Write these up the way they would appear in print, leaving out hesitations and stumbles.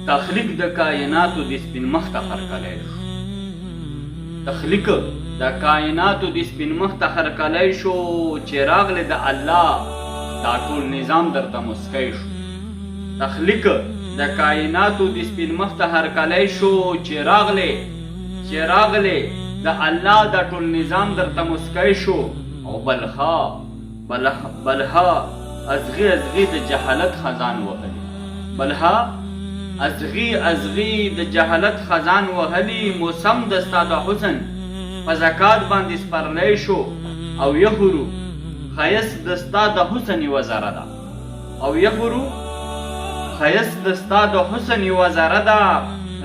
تخلیق د کائناتو د سپین مخ ته هرکلی شو. تخلیق د کائناتو د سپین مخ ته هرکلی شو چې راغلی د الله دا ټول نظام درته مسکی شو. تخلیق د کائناتو د سپین مخ ته هرکلی شو چې راغلی د الله دا ټول نظام درته مسکی شو. او بلها ازغي د جهالت خزان وهلی. بلها ازغي د جهالت خزان وهلی. موسم د ستا د حسن په زکات باندې سپرلی شو. او یهورو ښایست د ستا د حسن یوه ذره ده. ښایست د ستا د حسن یوه ذره ده.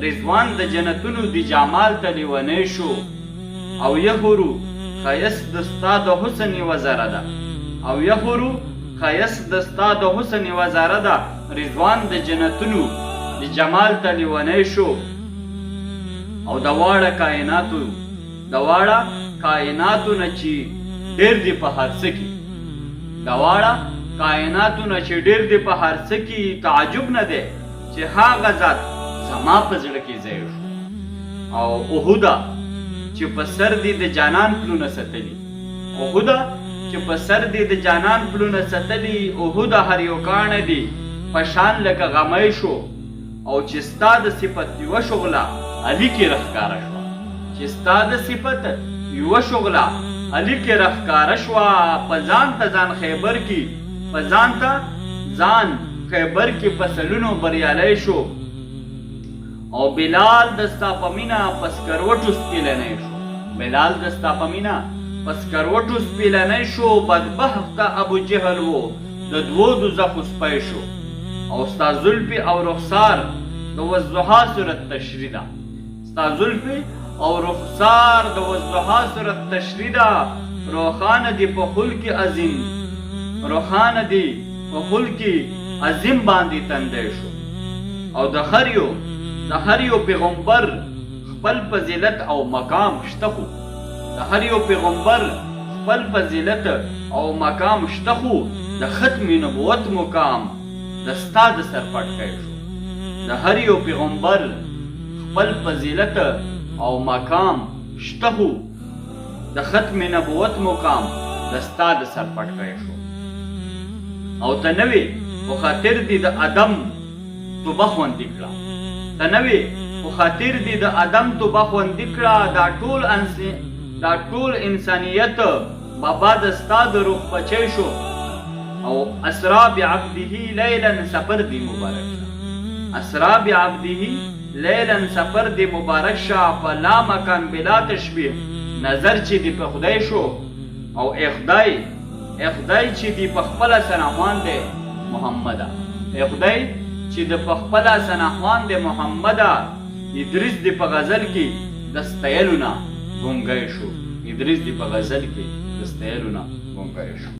رضوان د جنتونو د جمال ته لیونی شو. او یهورو ښایست د ستا د حسن یوه ذره ده. ښایست د ستا د حسن یوه ذره ده. رضوان د جنتونو د جمال ته لیونی شو. او د واړه کائناتو نه چې ډېر دی په هر څه کې. د واړه کائناتو نه چې ډېر دی په هر څه کې. تعجب نه دی چې هغه ذات زما په زړه کې ځای شو. او احده چې په سر دی د جانان پلونه ستلي. احده هر یو کاڼه دی په شان لکه غمی شو. او چې ستا د صفت یوه شغله علي کې راښکاره شوه. په ځان ته ځان خیبر کې په سلونو بریالی شو. او بلال د ستا په مینه په سکروټو سپیلنی شو. بدبخته ابو جهل و د دوو دوزخو سپی شو. او ستا زلفې او رخسار د والضحی صورت تشریح ده. روخانه دی په خلق عظیم باندې تندی شو. او د هر یو پیغمبر خپل فضیلت او مقام شته خو. د ختم نبوت مقام د ستا د سر پټکی شو. د هر یو پیغمبر خپل فضیلت او مقام شته خو د ختم نبوت مقام د ستا د سر پټکی شو. او ته نوې په خاطر دی د ادم توبه خوندي کړه. دا ټول انسانیت بابا د ستا د روح بچی شو. او اسرا بعبده لیلا سفر دی مبارک شه. فلا مکان بلا تشبیه نظر چې دی په خدای شو. او اخدای چې دی په خپله سناخوان دی محمده. ادریس دی په غزل کې د ستایلو نه ګونګی شو.